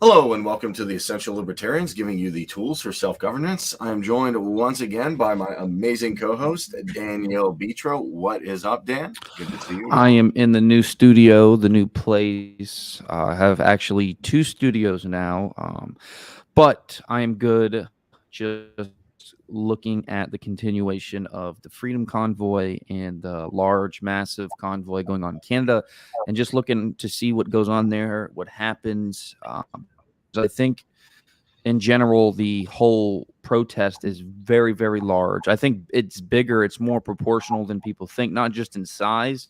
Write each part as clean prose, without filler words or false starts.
Hello and welcome to the Essential Libertarians, giving you the tools for self-governance. I am joined once again by my amazing co-host, Daniel Bitro. What is up, Dan? Good to see you. I am in the new studio, the new place. I have actually two studios now, but I am good just looking at the continuation of the Freedom Convoy and the large, massive convoy going on in Canada, and just looking to see what goes on there, what happens. I think in general, the whole protest is very, very large. I think it's bigger, it's more proportional than people think, not just in size,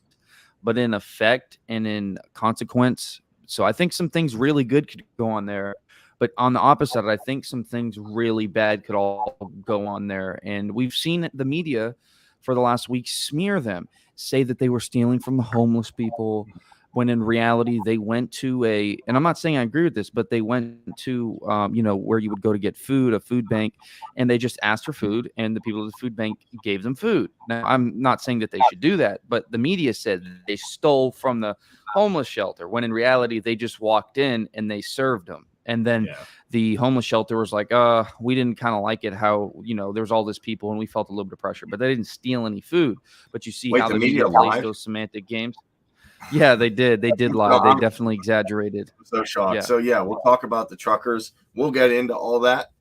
but in effect and in consequence. So I think some things really good could go on there. But on the opposite, I think some things really bad could all go on there. And we've seen the media for the last week smear them, say that they were stealing from the homeless people, when in reality they went to and I'm not saying I agree with this, but they went to where you would go to get food, a food bank, and they just asked for food, and the people at the food bank gave them food. Now, I'm not saying that they should do that, but the media said they stole from the homeless shelter, when in reality they just walked in and they served them. And then the homeless shelter was like, we didn't kind of like it how, there's all this people and we felt a little bit of pressure, but they didn't steal any food. But you see Wait, how the the media media plays lied? those semantic games. Yeah, they did. They did lie. No, They I'm definitely exaggerated. so shocked. Yeah. So yeah, we'll talk about the truckers. We'll get into all that.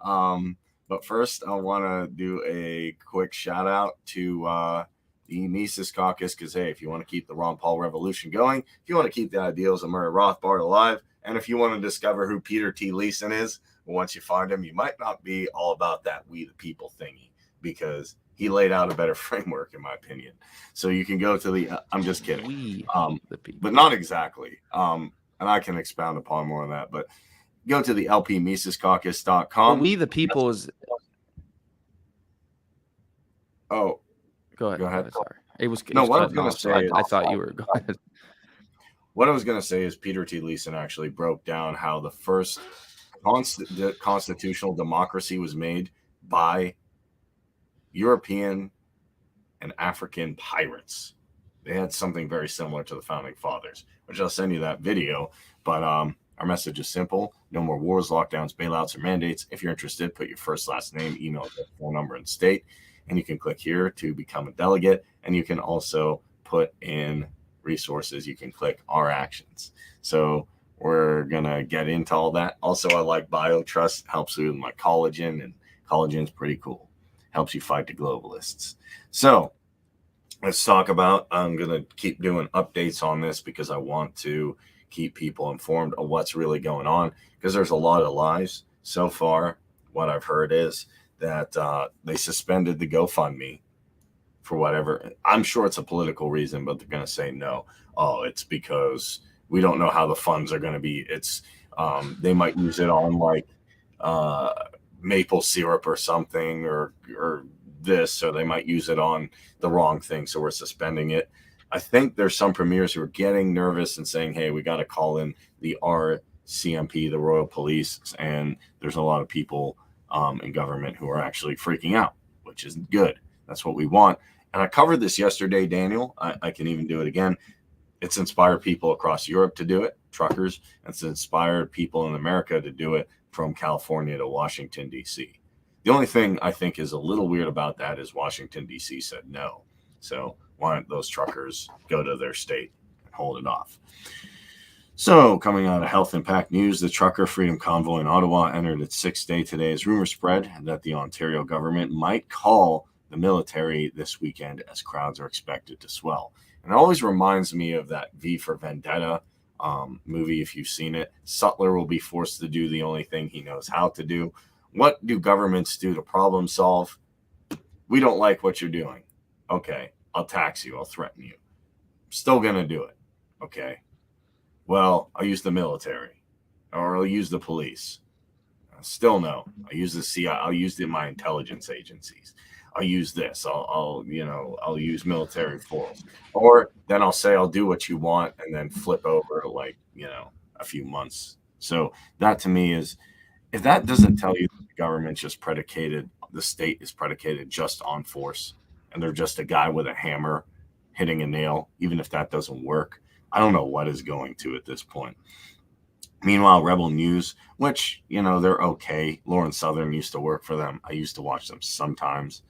But first, I want to do a quick shout out to the Mises Caucus, because hey, if you want to keep the Ron Paul revolution going, if you want to keep the ideals of Murray Rothbard alive, and if you want to discover who Peter T. Leeson is, once you find him, you might not be all about that we the people thingy, because he laid out a better framework, in my opinion. So you can go to the. I'm just kidding. The people. But not exactly. And I can expound upon more on that. But go to the lpmisescaucus.com. Well, we the people is. Oh, go ahead. Sorry, it was no. was What I was cutting going to off, so say, I thought you were. Go ahead. What I was going to say is Peter T. Leeson actually broke down how the first constitutional democracy was made by European and African pirates. They had something very similar to the founding fathers, which I'll send you that video. But our message is simple: no more wars, lockdowns, bailouts, or mandates. If you're interested, put your first, last name, email, phone number, and state, and you can click here to become a delegate. And you can also put in resources. You can click our actions. So we're gonna get into all that. Also, I like BioTrust. Helps with my collagen, and collagen's pretty cool. Helps you fight the globalists. So let's talk about, I'm going to keep doing updates on this because I want to keep people informed of what's really going on, because there's a lot of lies. So far, what I've heard is that they suspended the GoFundMe for whatever. I'm sure it's a political reason, but they're going to say no. Oh, it's because we don't know how the funds are going to be. It's they might use it on like maple syrup or something, or this, so they might use it on the wrong thing, so we're suspending it. I think there's some premiers who are getting nervous and saying, hey, we got to call in the RCMP, the Royal Police, and there's a lot of people in government who are actually freaking out, which is good. That's what we want. And I covered this yesterday, Daniel. I can even do it again. It's inspired people across Europe to do it, truckers. It's inspired people in America to do it, from California to Washington, D.C. The only thing I think is a little weird about that is Washington, D.C. said no. So why don't those truckers go to their state and hold it off? So coming out of Health Impact News, the Trucker Freedom Convoy in Ottawa entered its sixth day today as rumors spread that the Ontario government might call the military this weekend, as crowds are expected to swell. And it always reminds me of that V for Vendetta movie, if you've seen it. Sutler will be forced to do the only thing he knows how to do. What do governments do to problem solve? We don't like what you're doing. Okay, I'll tax you. I'll threaten you. Still going to do it. Okay. Well, I'll use the military, or I'll use the police. Still no. I'll use the CIA. I'll use my intelligence agencies. I'll use this. I'll use military force. Or then I'll say I'll do what you want, and then flip over like, a few months. So that to me is, if that doesn't tell you that the government's just predicated, the state is predicated just on force, and they're just a guy with a hammer hitting a nail, even if that doesn't work, I don't know what is going to at this point. Meanwhile, Rebel News, which, they're okay. Lauren Southern used to work for them. I used to watch them sometimes.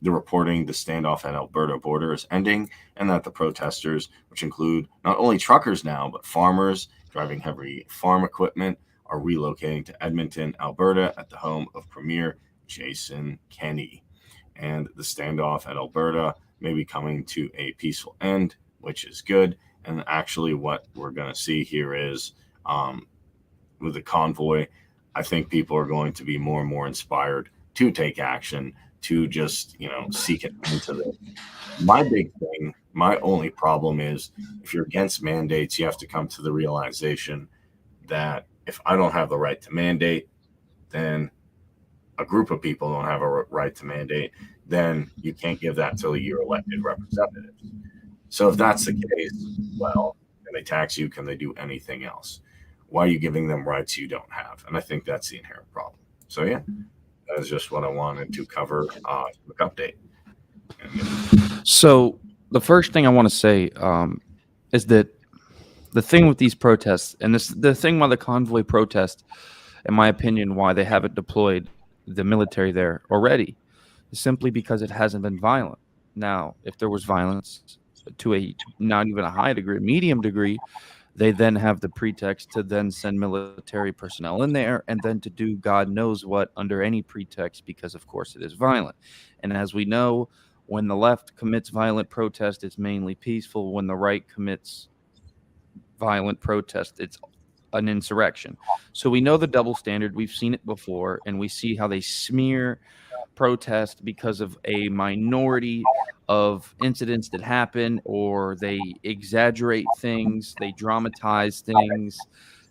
They're reporting the standoff at Alberta border is ending, and that the protesters, which include not only truckers now, but farmers driving heavy farm equipment, are relocating to Edmonton, Alberta, at the home of Premier Jason Kenney. And the standoff at Alberta may be coming to a peaceful end, which is good. And actually, what we're going to see here is, with the convoy, I think people are going to be more and more inspired to take action, to just, seek it into this. My big thing, my only problem is, if you're against mandates, you have to come to the realization that if I don't have the right to mandate, then a group of people don't have a right to mandate, then you can't give that to your elected representatives. So if that's the case, well, can they tax you? Can they do anything else? Why are you giving them rights you don't have? And I think that's the inherent problem. So yeah, that is just what I wanted to cover. Quick update. So the first thing I want to say is that the thing with these protests, and the thing why the convoy protest, in my opinion, why they haven't deployed the military there already, is simply because it hasn't been violent. Now, if there was violence to a not even a high degree, a medium degree, they then have the pretext to then send military personnel in there and then to do God knows what under any pretext, because of course it is violent. And as we know, when the left commits violent protest, it's mainly peaceful. When the right commits violent protest, it's an insurrection. So we know the double standard. We've seen it before, and we see how they smear protest because of a minority of incidents that happen, or they exaggerate things, they dramatize things,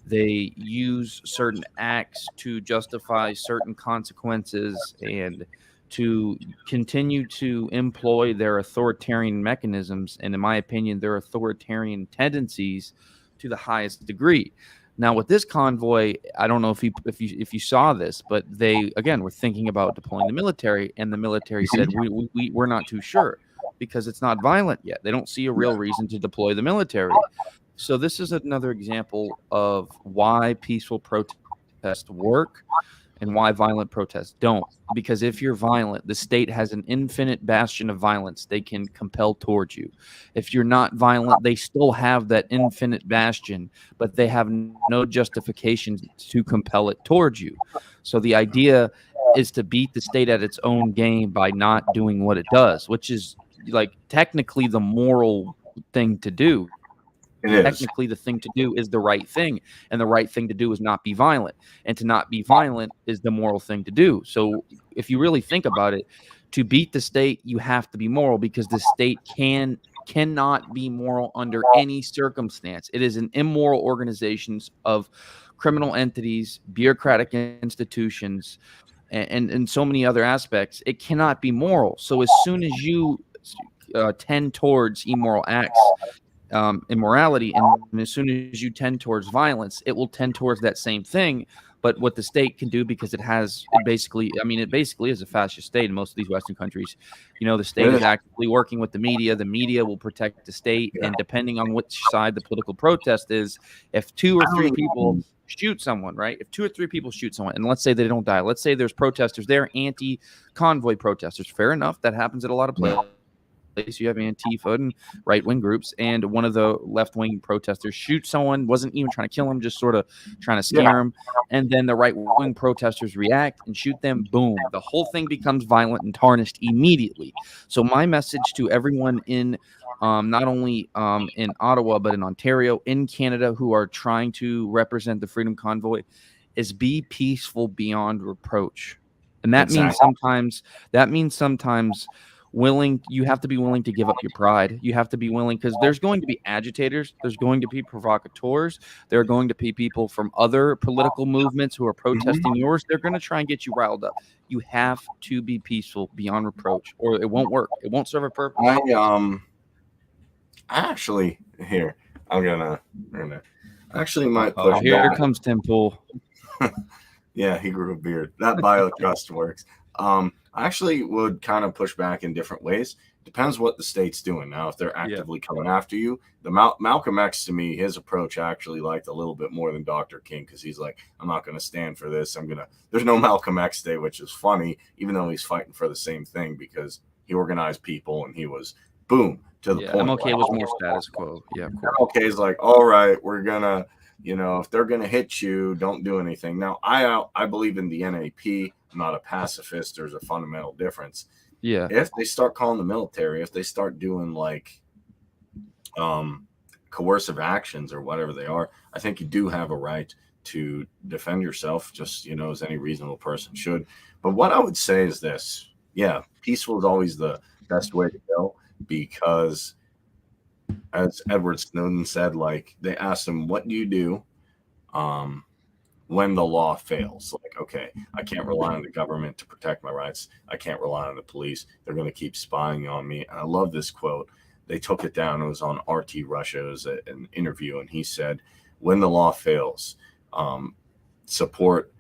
they use certain acts to justify certain consequences, and to continue to employ their authoritarian mechanisms, and in my opinion, their authoritarian tendencies to the highest degree. Now, with this convoy, I don't know if you saw this, but they again were thinking about deploying the military, and the military said we're not too sure because it's not violent yet. They don't see a real reason to deploy the military. So this is another example of why peaceful protests work and why violent protests don't. Because if you're violent, the state has an infinite bastion of violence they can compel towards you. If you're not violent, they still have that infinite bastion, but they have no justification to compel it towards you. So the idea is to beat the state at its own game by not doing what it does, which is like technically the moral thing to do. Technically, the thing to do is the right thing, and the right thing to do is not be violent, and to not be violent is the moral thing to do. So if you really think about it, to beat the state, you have to be moral, because the state cannot be moral under any circumstance. It is an immoral organization of criminal entities, bureaucratic institutions, and so many other aspects. It cannot be moral. So as soon as you tend towards immoral acts, immorality, and as soon as you tend towards violence, it will tend towards that same thing. But what the state can do, because it basically is a fascist state in most of these Western countries. The state is actively working with the media. The media will protect the state, and depending on which side the political protest is, if 2 or 3 people shoot someone, right? If 2 or 3 people shoot someone, and let's say they don't die, let's say there's protesters there, anti-convoy protesters. Fair enough, that happens at a lot of places. You have Antifa and right-wing groups, and one of the left-wing protesters shoots someone, wasn't even trying to kill him, just sort of trying to scare him, and then the right-wing protesters react and shoot them. Boom, the whole thing becomes violent and tarnished immediately. So my message to everyone in not only in Ottawa, but in Ontario, in Canada, who are trying to represent the Freedom Convoy, is be peaceful beyond reproach. And that means sometimes you have to be willing to give up your pride. You have to be willing, because there's going to be agitators, there's going to be provocateurs, there are going to be people from other political movements who are protesting yours. They're going to try and get you riled up. You have to be peaceful beyond reproach, or it won't work. It won't serve a purpose. I'm gonna actually might push here comes Tim Pool. Yeah, he grew a beard. That bio trust works. I actually would kind of push back in different ways, Depends what the state's doing. Now, if they're Yeah. actively coming after you, the Malcolm X, to me, his approach I actually liked a little bit more than Dr. King, because he's like, I'm not going to stand for this. There's no Malcolm X Day, which is funny, even though he's fighting for the same thing, because he organized people and he was boom to the Yeah, point. MLK was more status quo. Yeah, of course. MLK is like, all right, we're gonna, if they're gonna hit you, don't do anything. Now, I believe in the NAP. I'm not a pacifist. There's a fundamental difference. Yeah. If they start calling the military, if they start doing like coercive actions or whatever they are, I think you do have a right to defend yourself, just as any reasonable person should. But what I would say is this: yeah, peaceful is always the best way to go, because as Edward Snowden said, like, they asked him, what do you do when the law fails? Like, okay, I can't rely on the government to protect my rights. I can't rely on the police. They're going to keep spying on me. And I love this quote. They took it down. It was on RT Russia. It was an interview. And he said, when the law fails, support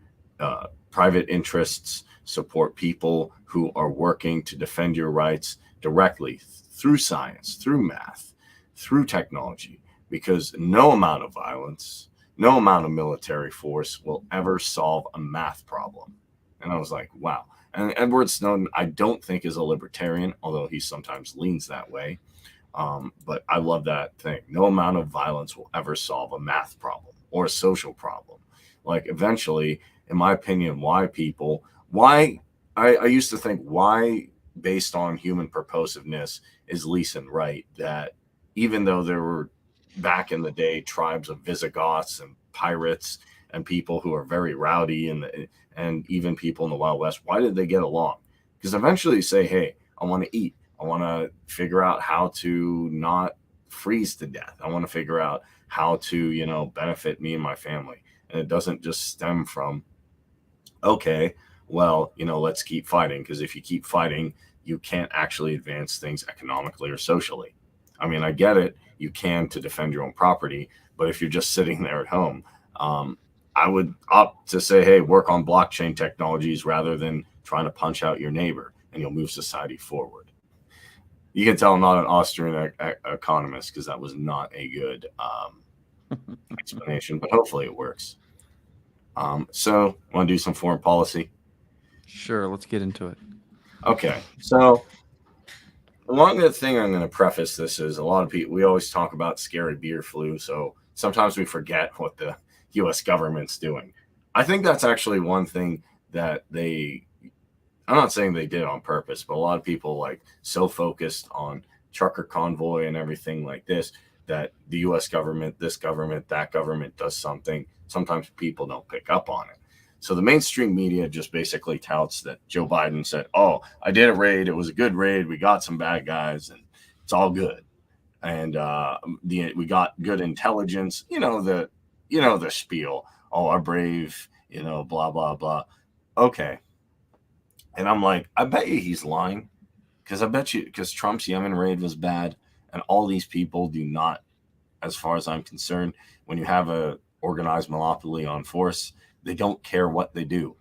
private interests, support people who are working to defend your rights directly through science, through math, through technology, because no amount of violence, no amount of military force will ever solve a math problem. And I was like, wow. And Edward Snowden, I don't think is a libertarian, although he sometimes leans that way. But I love that thing. No amount of violence will ever solve a math problem or a social problem. Like, eventually, in my opinion, I used to think, why, based on human purposiveness, is Leeson right that even though there were back in the day tribes of Visigoths and pirates and people who are very rowdy and even people in the Wild West, why did they get along? Because eventually you say, hey, I want to eat. I want to figure out how to not freeze to death. I want to figure out how to, benefit me and my family. And it doesn't just stem from, okay, well, let's keep fighting. Because if you keep fighting, you can't actually advance things economically or socially. I mean, I get it. You can to defend your own property. But if you're just sitting there at home, I would opt to say, hey, work on blockchain technologies rather than trying to punch out your neighbor, and you'll move society forward. You can tell I'm not an Austrian economist, because that was not a good explanation, but hopefully it works. So, want to do some foreign policy? Sure, let's get into it. Okay, so one good thing I'm going to preface this is, a lot of people, we always talk about scary beer flu, so sometimes we forget what the U.S. government's doing. I think that's actually one thing that I'm not saying they did on purpose, but a lot of people like so focused on trucker convoy and everything like this, that the U.S. government, this government, that government does something. Sometimes people don't pick up on it. So the mainstream media just basically touts that Joe Biden said, oh, I did a raid. It was a good raid. We got some bad guys and it's all good. And we got good intelligence, the spiel. Oh, our brave, blah, blah, blah. Okay. And I'm like, I bet you he's lying. Because Trump's Yemen raid was bad. And all these people do not, as far as I'm concerned, when you have a organized monopoly on force, they don't care what they do,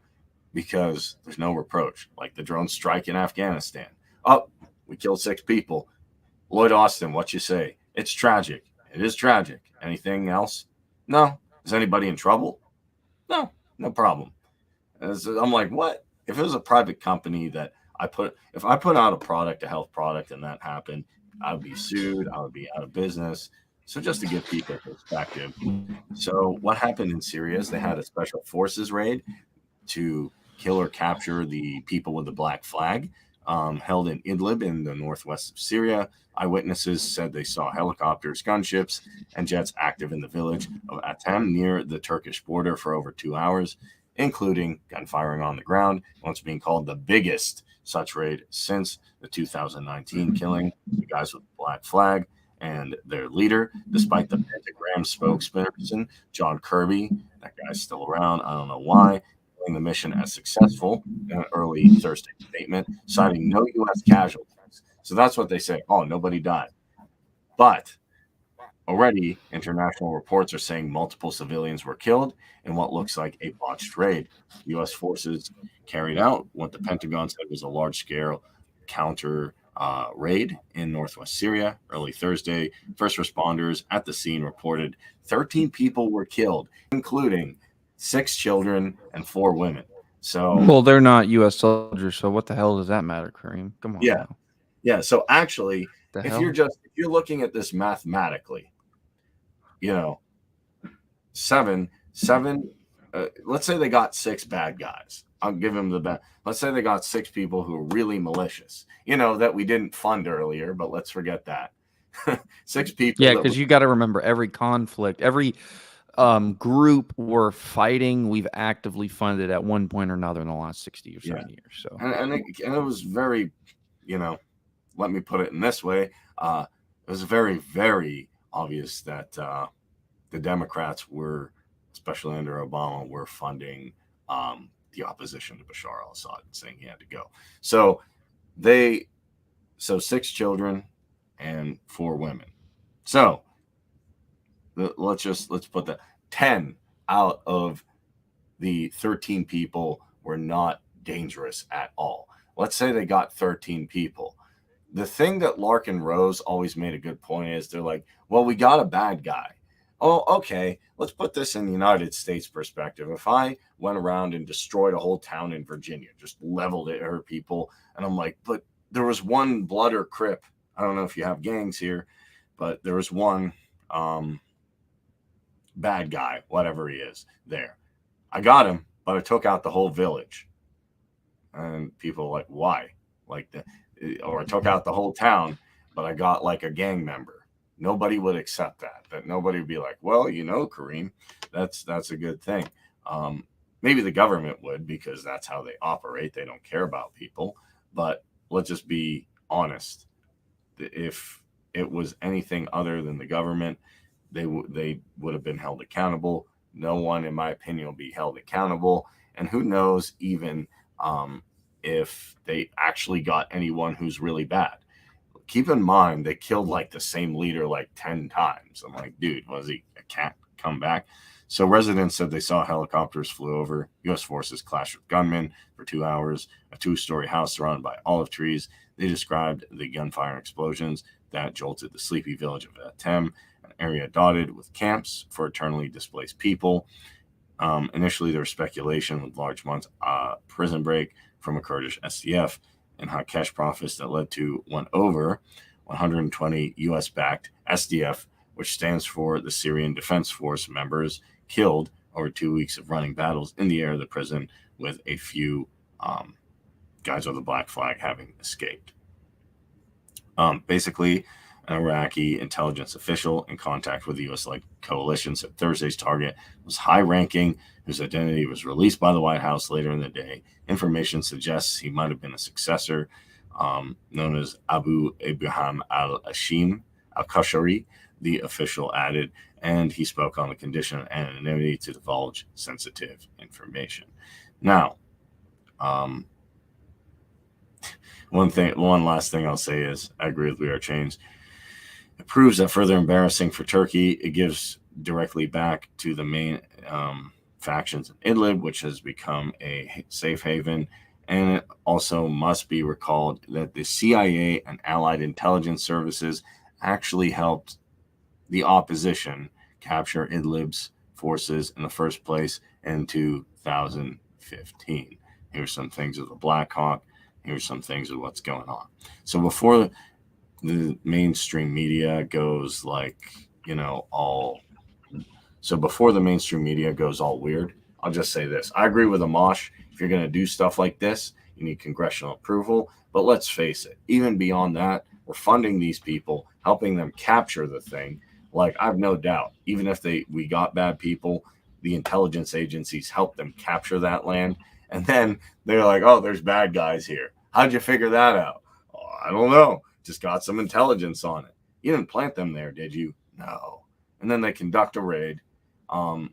because there's no reproach. Like the drone strike in Afghanistan. Oh, we killed 6 people. Lloyd Austin, what you say? It's tragic. It is tragic. Anything else? No. Is anybody in trouble? No, no problem. I'm like, what? If it was a private company that if I put out a product, a health product, and that happened, I would be sued. I would be out of business. So just to give people perspective. So what happened in Syria is they had a special forces raid to kill or capture the people with the black flag, held in Idlib in the northwest of Syria. Eyewitnesses said they saw helicopters, gunships, and jets active in the village of Atem near the Turkish border for over 2 hours, including gunfiring on the ground, once being called the biggest such raid since the 2019 killing the guys with the black flag and their leader, despite the Pentagram spokesperson, John Kirby. That guy's still around. I don't know why. The mission as successful in an early Thursday statement, citing no U.S. casualties. So that's what they say. Oh, nobody died. But already, international reports are saying multiple civilians were killed in what looks like a botched raid. U.S. forces carried out what the Pentagon said was a large-scale counter raid in northwest Syria early Thursday. First responders at the scene reported 13 people were killed, including 6 children and 4 women. So, well, they're not U.S. soldiers, so what the hell does that matter, Kareem? Come on yeah, now. yeah. So actually, The if hell? you're looking at this mathematically, you know, seven, let's say they got 6 bad guys. I'll give them the best. Let's say they got 6 people who are really malicious, that we didn't fund earlier, but let's forget that. 6 people. Yeah, because you got to remember every conflict, every group we're fighting, we've actively funded at one point or another in the last 60 or 70 years. So, and it was very, let me put it in this way. It was very, very obvious that the Democrats were, especially under Obama, were funding the opposition to Bashar al-Assad and saying he had to go. So 6 children and 4 women. So let's put that 10 out of the 13 people were not dangerous at all. Let's say they got 13 people. The thing that Larkin Rose always made a good point is they're like, well, we got a bad guy. Oh, okay. Let's put this in the United States perspective. If I went around and destroyed a whole town in Virginia, just leveled it at her people, and I'm like, but there was one Blood or Crip. I don't know if you have gangs here, but there was one bad guy, whatever he is, there. I got him, but I took out the whole village. And people are like, why? Or I took out the whole town, but I got like a gang member. Nobody would accept that. That nobody would be like, well, Kareem, that's a good thing. Maybe the government would, because that's how they operate. They don't care about people. But let's just be honest. If it was anything other than the government, they would have been held accountable. No one, in my opinion, will be held accountable. And who knows even if they actually got anyone who's really bad. Keep in mind, they killed like the same leader like 10 times. I'm like, dude, was he a cat come back? So residents said they saw helicopters flew over. U.S. forces clashed with gunmen for 2 hours. A 2-story house surrounded by olive trees. They described the gunfire and explosions that jolted the sleepy village of Atem, an area dotted with camps for internally displaced people. Initially, there was speculation with large months prison break from a Kurdish SDF and Hakesh profits that led to over 120 U.S.-backed SDF, which stands for the Syrian Defense Force members, killed over 2 weeks of running battles in the air of the prison, with a few guys with the black flag having escaped. Basically, an Iraqi intelligence official in contact with the U.S.-led coalition said Thursday's target was high-ranking, whose identity was released by the White House later in the day. Information suggests he might have been a successor, known as Abu Ibrahim al-Ashim al-Kashari, the official added, and he spoke on the condition of anonymity to divulge sensitive information. Now, one last thing I'll say is I agree with We Are Chains. It proves that further embarrassing for Turkey. It gives directly back to the main factions in Idlib, which has become a safe haven. And it also must be recalled that the CIA and allied intelligence services actually helped the opposition capture Idlib's forces in the first place in 2015. Here's some things of the Black Hawk. Here's some things of what's going on. So before the mainstream media goes before the mainstream media goes all weird, I'll just say this. I agree with Amash. If you're going to do stuff like this, you need congressional approval. But let's face it, even beyond that, we're funding these people, helping them capture the thing. Like, I've no doubt, even if we got bad people, the intelligence agencies help them capture that land. And then they're like, oh, there's bad guys here. How'd you figure that out? Oh, I don't know. Just got some intelligence on it. You didn't plant them there, did you? No. And then they conduct a raid. 10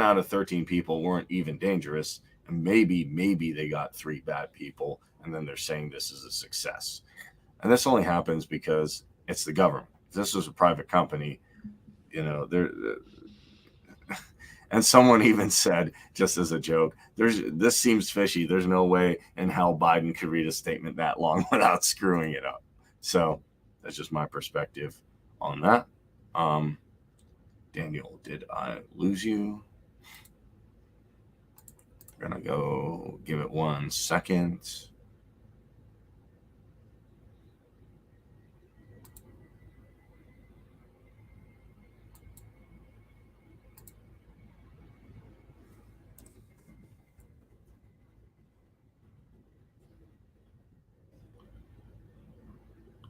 out of 13 people weren't even dangerous. And maybe they got 3 bad people. And then they're saying this is a success. And this only happens because it's the government. If this was a private company, and And someone even said, just as a joke, this seems fishy. There's no way in hell Biden could read a statement that long without screwing it up. So that's just my perspective on that. Daniel, did I lose you? I'm gonna go give it 1 second.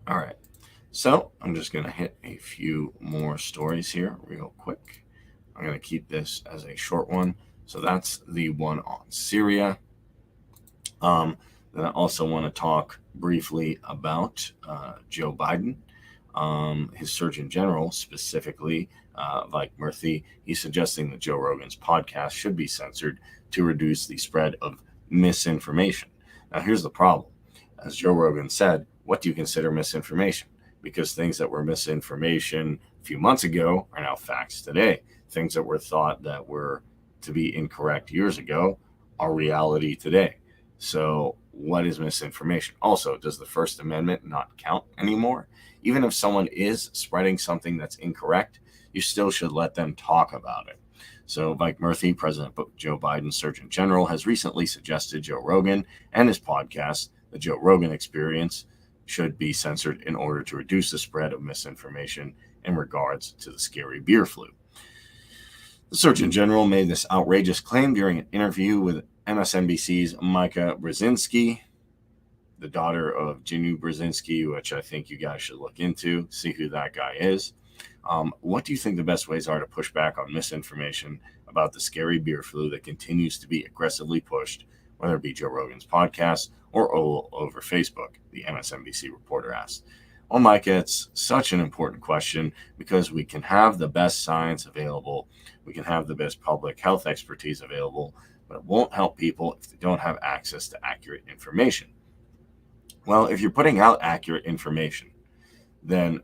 All right. So I'm just going to hit a few more stories here real quick. I'm going to keep this as a short one. So that's the one on Syria. Then I also want to talk briefly about Joe Biden. His Surgeon General, specifically Mike Murthy, he's suggesting that Joe Rogan's podcast should be censored to reduce the spread of misinformation. Now, here's the problem. As Joe Rogan said, what do you consider misinformation? Because things that were misinformation a few months ago are now facts today. Things that were thought that were to be incorrect years ago are reality today. So what is misinformation? Also, does the First Amendment not count anymore? Even if someone is spreading something that's incorrect, you still should let them talk about it. So Mike Murthy, President Joe Biden's Surgeon General, has recently suggested Joe Rogan and his podcast, The Joe Rogan Experience, should be censored in order to reduce the spread of misinformation in regards to the scary beer flu. The Surgeon General made this outrageous claim during an interview with MSNBC's Micah Brzezinski, the daughter of Jinu Brzezinski, which I think you guys should look into, see who that guy is. What do you think the best ways are to push back on misinformation about the scary beer flu that continues to be aggressively pushed, whether it be Joe Rogan's podcast or over Facebook, the MSNBC reporter asked. Well, Micah, it's such an important question because we can have the best science available, we can have the best public health expertise available, but it won't help people if they don't have access to accurate information. Well, if you're putting out accurate information, then,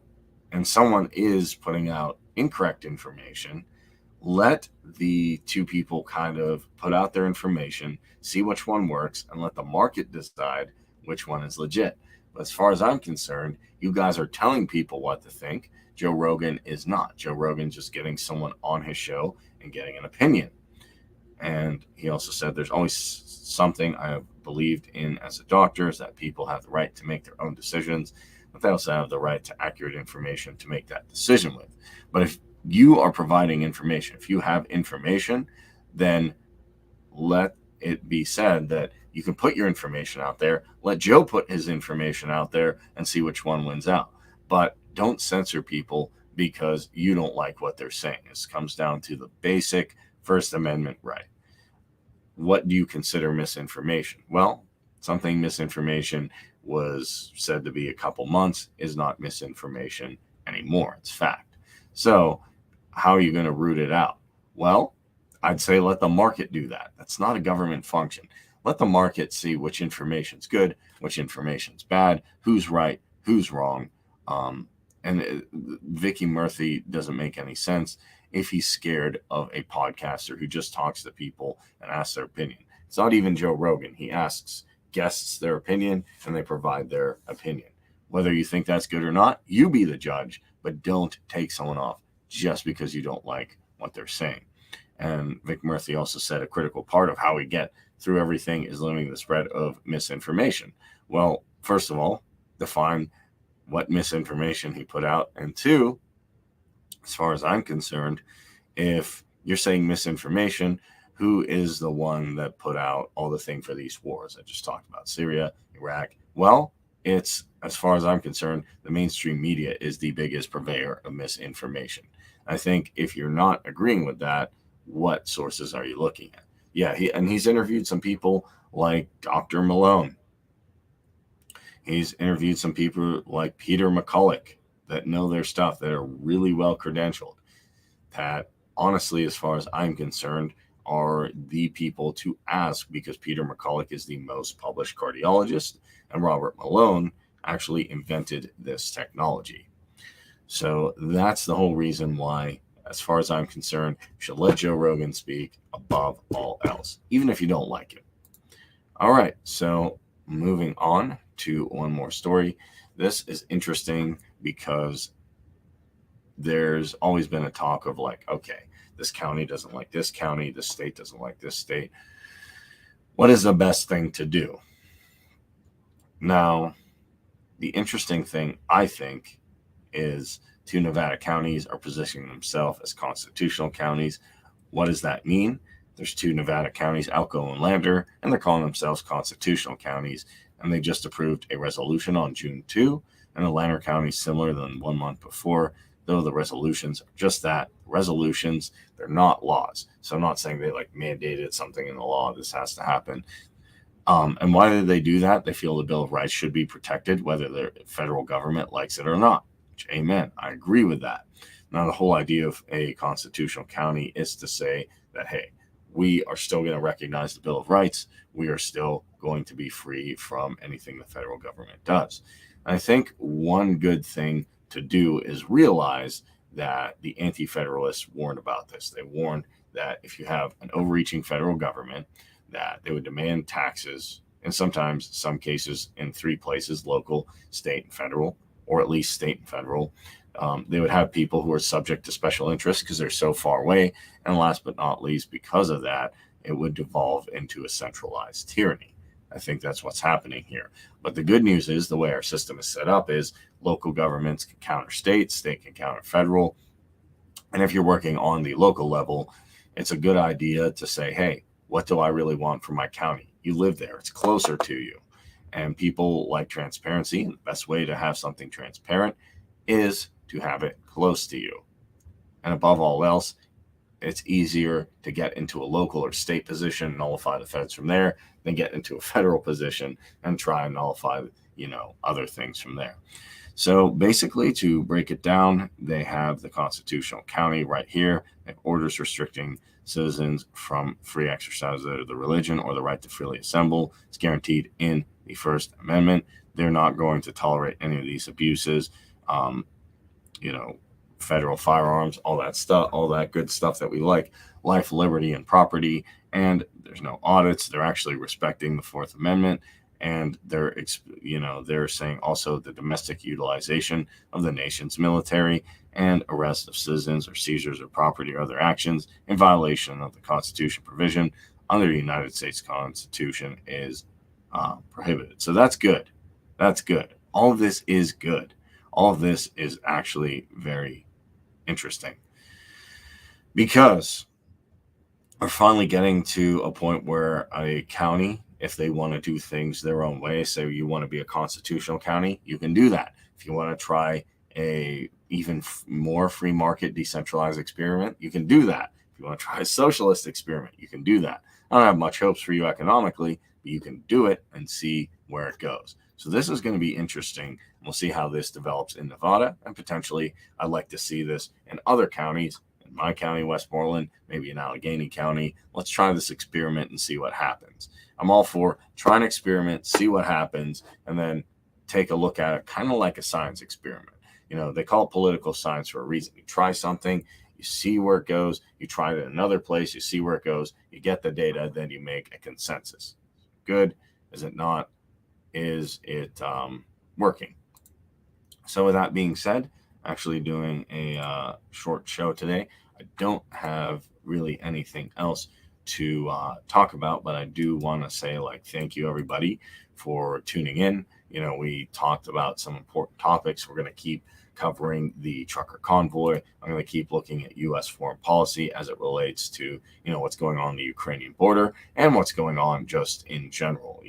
and someone is putting out incorrect information, let the two people kind of put out their information, see which one works, and let the market decide which one is legit. But as far as I'm concerned, you guys are telling people what to think. Joe Rogan is not. Joe Rogan's just getting someone on his show and getting an opinion. And he also said there's always something I have believed in as a doctor, is that people have the right to make their own decisions, but they also have the right to accurate information to make that decision with. But if you are providing information, if you have information, then let it be said that you can put your information out there, let Joe put his information out there and see which one wins out. But don't censor people because you don't like what they're saying. This comes down to the basic First Amendment right. What do you consider misinformation? Well, something misinformation was said to be a couple months is not misinformation anymore. It's fact. So how are you going to root it out? Well, I'd say let the market do that. That's not a government function. Let the market see which information's good, which information's bad, who's right, who's wrong. Vicky Murthy doesn't make any sense if he's scared of a podcaster who just talks to people and asks their opinion. It's not even Joe Rogan. He asks guests their opinion and they provide their opinion. Whether you think that's good or not, you be the judge, but don't take someone off just because you don't like what they're saying. And Vic Murthy also said a critical part of how we get through everything is limiting the spread of misinformation. Well, first of all, define what misinformation he put out. And two, as far as I'm concerned, if you're saying misinformation, who is the one that put out all the thing for these wars I just talked about, Syria, Iraq? Well, it's, as far as I'm concerned, the mainstream media is the biggest purveyor of misinformation. I think if you're not agreeing with that, what sources are you looking at? Yeah, he's interviewed some people like Dr. Malone. He's interviewed some people like Peter McCulloch that know their stuff, that are really well credentialed, that honestly, as far as I'm concerned, are the people to ask, because Peter McCulloch is the most published cardiologist and Robert Malone actually invented this technology. So that's the whole reason why as far as I'm concerned, you should let Joe Rogan speak above all else, even if you don't like it. All right, so moving on to one more story. This is interesting because there's always been a talk of like, okay, this county doesn't like this county, this state doesn't like this state. What is the best thing to do? Now, the interesting thing, I think, is 2 Nevada counties are positioning themselves as constitutional counties. What does that mean? There's 2 Nevada counties, Elko and Lander, and they're calling themselves constitutional counties. And they just approved a resolution on June 2, and the Lander County is similar than 1 month before, though the resolutions are just that, resolutions. They're not laws. So I'm not saying they like mandated something in the law. This has to happen. And why did they do that? They feel the Bill of Rights should be protected, whether the federal government likes it or not. Which, amen. I agree with that. Now, the whole idea of a constitutional county is to say that, hey, we are still going to recognize the Bill of Rights. We are still going to be free from anything the federal government does. And I think one good thing to do is realize that the anti-federalists warned about this. They warned that if you have an overreaching federal government, that they would demand taxes, and sometimes, some cases, in 3 places, local, state, and federal, or at least state and federal. They would have people who are subject to special interests because they're so far away. And last but not least, because of that, it would devolve into a centralized tyranny. I think that's what's happening here. But the good news is the way our system is set up is local governments can counter state, state can counter federal. And if you're working on the local level, it's a good idea to say, hey, what do I really want from my county? You live there. It's closer to you. And people like transparency. And the best way to have something transparent is to have it close to you. And above all else, it's easier to get into a local or state position, nullify the feds from there, than get into a federal position and try and nullify, other things from there. So basically, to break it down, they have the constitutional county right here. They have orders restricting citizens from free exercise of the religion or the right to freely assemble. It's guaranteed in the First Amendment. They're not going to tolerate any of these abuses. Federal firearms, all that stuff, all that good stuff that we like, life, liberty, and property. And there's no audits. They're actually respecting the Fourth Amendment. And they're saying also the domestic utilization of the nation's military and arrest of citizens or seizures of property or other actions in violation of the Constitution provision under the United States Constitution is prohibited. So that's good. That's good. All of this is good. All of this is actually very interesting because we're finally getting to a point where a county, if they want to do things their own way, say you want to be a constitutional county, you can do that. If you want to try a even more free market decentralized experiment, you can do that. If you want to try a socialist experiment, you can do that. I don't have much hopes for you economically, but you can do it and see where it goes. So this is going to be interesting. We'll see how this develops in Nevada, and potentially I'd like to see this in other counties, in my county, Westmoreland, maybe in Allegheny County. Let's try this experiment and see what happens. I'm all for trying to experiment, see what happens, and then take a look at it kind of like a science experiment. They call it political science for a reason. You try something, you see where it goes, you try it in another place, you see where it goes, you get the data, then you make a consensus. Good? Is it not? Is it working? So with that being said, actually doing a short show today. I don't have really anything else to talk about, but I do want to say thank you everybody for tuning in. We talked about some important topics. We're going to keep covering the trucker convoy. I'm going to keep looking at U.S. foreign policy as it relates to, what's going on the Ukrainian border and what's going on just in general,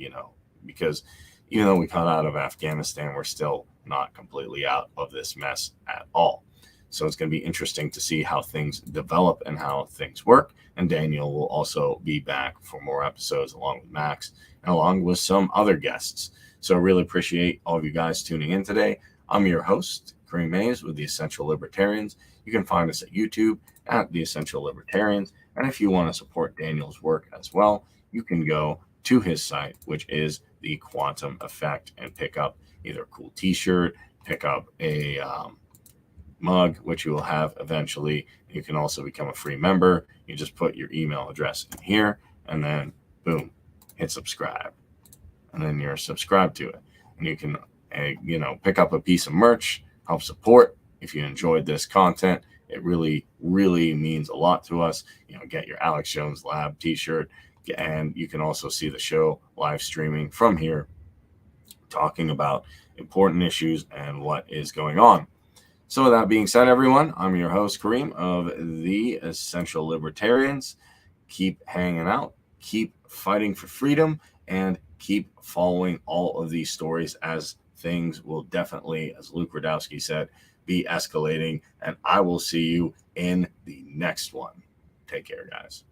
because even though we got out of Afghanistan, we're still not completely out of this mess at all. So it's going to be interesting to see how things develop and how things work. And Daniel will also be back for more episodes along with Max and along with some other guests. So I really appreciate all of you guys tuning in today. I'm your host, Kareem Mays with The Essential Libertarians. You can find us at YouTube at The Essential Libertarians. And if you want to support Daniel's work as well, you can go to his site, which is The Quantum Effect, and pick up either a cool t-shirt, pick up a mug, which you will have eventually. You can also become a free member. You just put your email address in here, and then boom, hit subscribe, and then you're subscribed to it. And you can, pick up a piece of merch, help support. If you enjoyed this content, it really, really means a lot to us. Get your Alex Jones Lab t-shirt, and you can also see the show live streaming from here, talking about important issues and what is going on. So with that being said, everyone, I'm your host, Kareem, of The Essential Libertarians. Keep hanging out, keep fighting for freedom, and keep following all of these stories, as things will definitely, as Luke Radowski said, be escalating. And I will see you in the next one. Take care, guys.